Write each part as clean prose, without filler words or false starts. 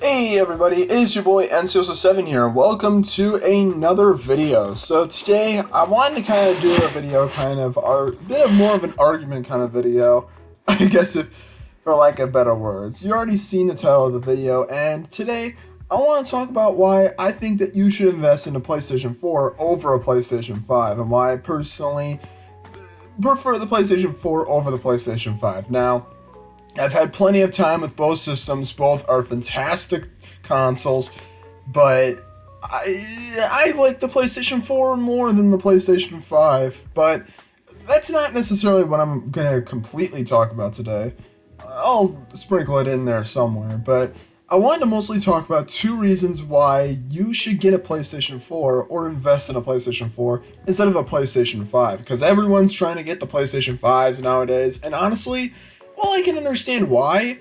Hey everybody, it is your boy NCO7 here. Welcome to another video. So today I wanted to kind of do a video, a bit of more of an argument kind of video, I guess if for lack of better words. You already seen the title of the video, and today I want to talk about why I think that you should invest in a PlayStation 4 over a PlayStation 5, and why I personally prefer the PlayStation 4 over the PlayStation 5. Now, I've had plenty of time with both systems. Both are fantastic consoles, but I like the PlayStation 4 more than the PlayStation 5, but that's not necessarily what I'm going to completely talk about today. I'll sprinkle it in there somewhere, but I wanted to mostly talk about two reasons why you should get a PlayStation 4 or invest in a PlayStation 4 instead of a PlayStation 5, because everyone's trying to get the PlayStation 5s nowadays, and honestly, well, I can understand why.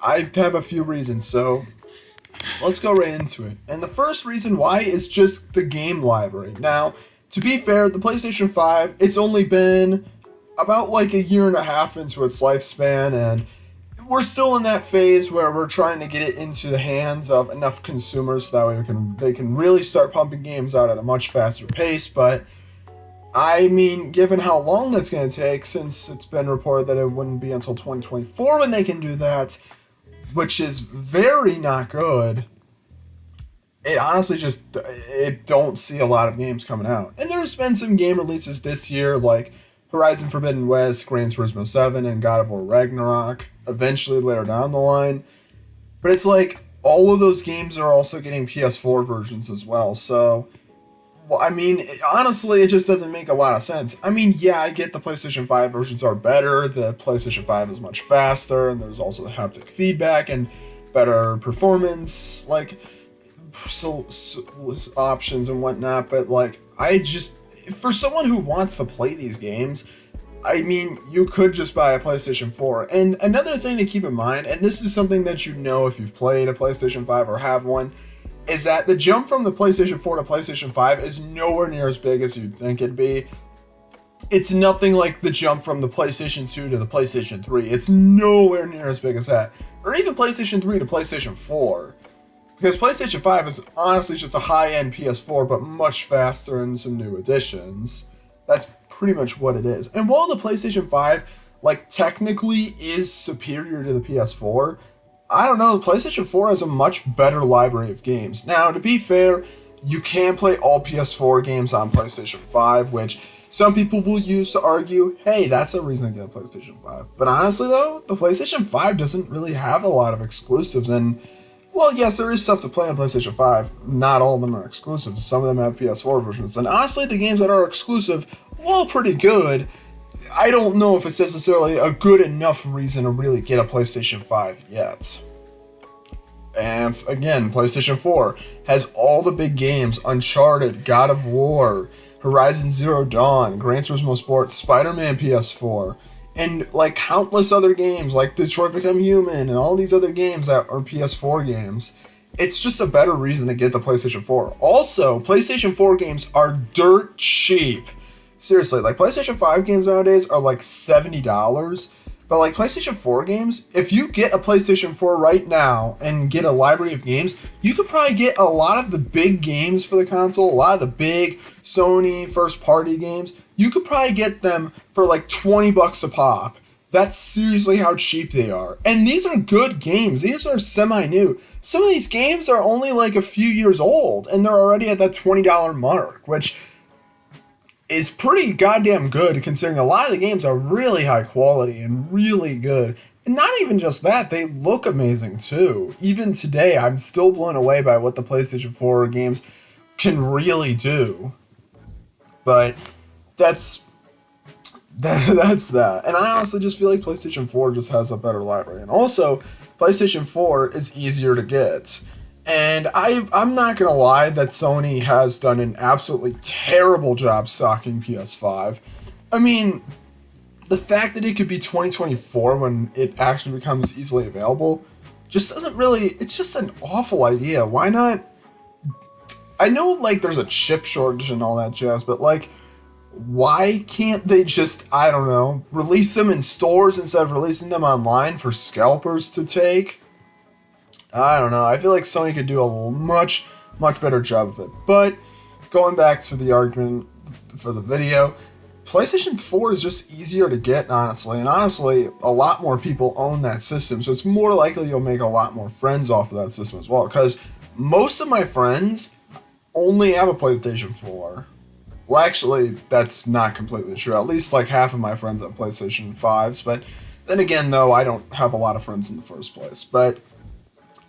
I have a few reasons, so let's go right into it. And the first reason why is just the game library. Now, to be fair, the PlayStation 5, it's only been about like a year and a half into its lifespan, and we're still in that phase where we're trying to get it into the hands of enough consumers so that way they can really start pumping games out at a much faster pace. But I mean, given how long that's going to take, since it's been reported that it wouldn't be until 2024 when they can do that, which is very not good, it honestly it don't see a lot of games coming out. And there's been some game releases this year, like Horizon Forbidden West, Gran Turismo 7, and God of War Ragnarok, eventually later down the line. But it's like, all of those games are also getting PS4 versions as well, so well, I mean, honestly, it just doesn't make a lot of sense. I mean, yeah, I get the PlayStation 5 versions are better, the PlayStation 5 is much faster, and there's also the haptic feedback and better performance, like, options and whatnot, but, like, for someone who wants to play these games, I mean, you could just buy a PlayStation 4. And another thing to keep in mind, and this is something that you know if you've played a PlayStation 5 or have one, is that the jump from the PlayStation 4 to PlayStation 5 is nowhere near as big as you'd think it'd be. It's nothing like the jump from the PlayStation 2 to the PlayStation 3. It's nowhere near as big as that. Or even PlayStation 3 to PlayStation 4. Because PlayStation 5 is honestly just a high-end PS4, but much faster and some new additions. That's pretty much what it is. And while the PlayStation 5, like, technically is superior to the PS4, I don't know, the PlayStation 4 has a much better library of games. Now, to be fair, you can play all PS4 games on PlayStation 5, which some people will use to argue, hey, that's a reason to get a PlayStation 5. But honestly, though, the PlayStation 5 doesn't really have a lot of exclusives, and, well, yes, there is stuff to play on PlayStation 5. Not all of them are exclusive. Some of them have PS4 versions. And honestly, the games that are exclusive, while pretty good, I don't know if it's necessarily a good enough reason to really get a PlayStation 5 yet. And again, PlayStation 4 has all the big games: Uncharted, God of War, Horizon Zero Dawn, Gran Turismo Sport, Spider-Man PS4, and like countless other games like Detroit Become Human and all these other games that are PS4 games. It's just a better reason to get the PlayStation 4. Also, PlayStation 4 games are dirt cheap. Seriously, like, PlayStation 5 games nowadays are like $70, but like PlayStation 4 games, if you get a PlayStation 4 right now and get a library of games, you could probably get a lot of the big games for the console, a lot of the big Sony first-party games. You could probably get them for like $20 a pop. That's seriously how cheap they are. And these are good games. These are semi-new. Some of these games are only like a few years old, and they're already at that $20 mark, which is pretty goddamn good, considering a lot of the games are really high quality and really good. And not even just that, they look amazing too. Even today, I'm still blown away by what the PlayStation 4 games can really do. But that's that. And I honestly just feel like PlayStation 4 just has a better library. And also, PlayStation 4 is easier to get. And I'm not going to lie that Sony has done an absolutely terrible job stocking PS5. I mean, the fact that it could be 2024 when it actually becomes easily available just doesn't really, it's just an awful idea. Why not? I know, like, there's a chip shortage and all that jazz, but, like, why can't they just, I don't know, release them in stores instead of releasing them online for scalpers to take? I don't know. I feel like Sony could do a much better job of it. But going back to the argument for the video, PlayStation 4 is just easier to get, honestly. And honestly, a lot more people own that system. So it's more likely you'll make a lot more friends off of that system as well. Because most of my friends only have a PlayStation 4. Well, actually, that's not completely true. At least like half of my friends have PlayStation 5s. But then again, though, I don't have a lot of friends in the first place. But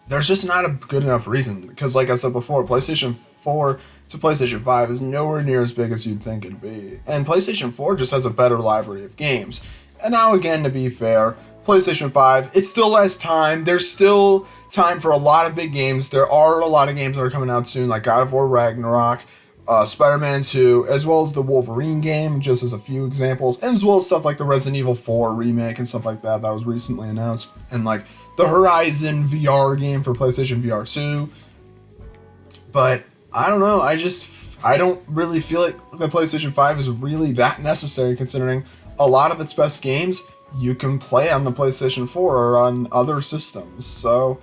there's just not a good enough reason. Because like I said before, PlayStation 4 to PlayStation 5 is nowhere near as big as you'd think it'd be. And PlayStation 4 just has a better library of games. And now again, to be fair, PlayStation 5, it still has time. There's still time for a lot of big games. There are a lot of games that are coming out soon, like God of War Ragnarok, Spider-Man 2, as well as the Wolverine game, just as a few examples, and as well as stuff like the Resident Evil 4 remake and stuff like that that was recently announced, and like the Horizon VR game for PlayStation VR 2. But I don't know, I don't really feel like the PlayStation 5 is really that necessary, considering a lot of its best games you can play on the PlayStation 4 or on other systems. So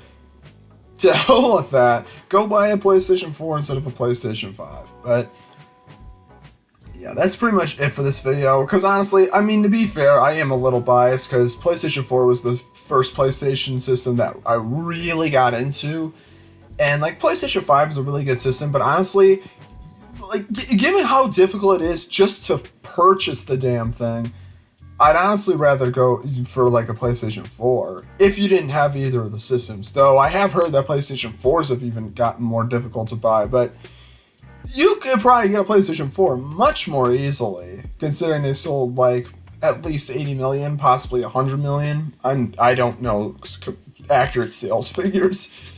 to hell with that. Go buy a PlayStation 4 instead of a PlayStation 5. But yeah, that's pretty much it for this video. Because honestly, I mean, to be fair, I am a little biased because PlayStation 4 was the first PlayStation system that I really got into. And like, PlayStation 5 is a really good system, but honestly, like, given how difficult it is just to purchase the damn thing, I'd honestly rather go for like a PlayStation 4 if you didn't have either of the systems. Though I have heard that PlayStation 4s have even gotten more difficult to buy, but you could probably get a PlayStation 4 much more easily, considering they sold like at least 80 million, possibly 100 million. I don't know accurate sales figures,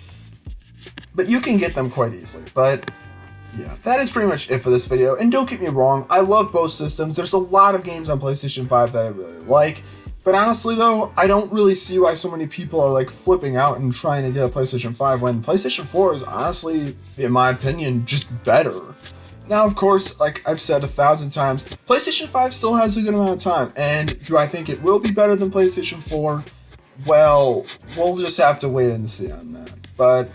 but you can get them quite easily. But yeah, that is pretty much it for this video. And don't get me wrong, I love both systems. There's a lot of games on PlayStation 5 that I really like. But honestly though, I don't really see why so many people are like flipping out and trying to get a PlayStation 5 when PlayStation 4 is honestly, in my opinion, just better. Now, of course, like I've said 1,000 times, PlayStation 5 still has a good amount of time. And do I think it will be better than PlayStation 4? Well, we'll just have to wait and see on that. But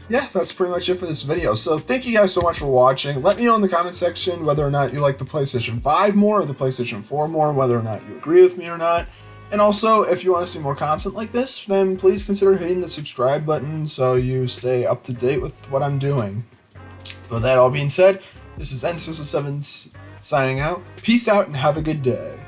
yeah, that's pretty much it for this video. So thank you guys so much for watching. Let me know in the comment section whether or not you like the PlayStation 5 more or the PlayStation 4 more, whether or not you agree with me or not. And also, if you want to see more content like this, then please consider hitting the subscribe button so you stay up to date with what I'm doing. With that all being said, this is N607 signing out. Peace out and have a good day.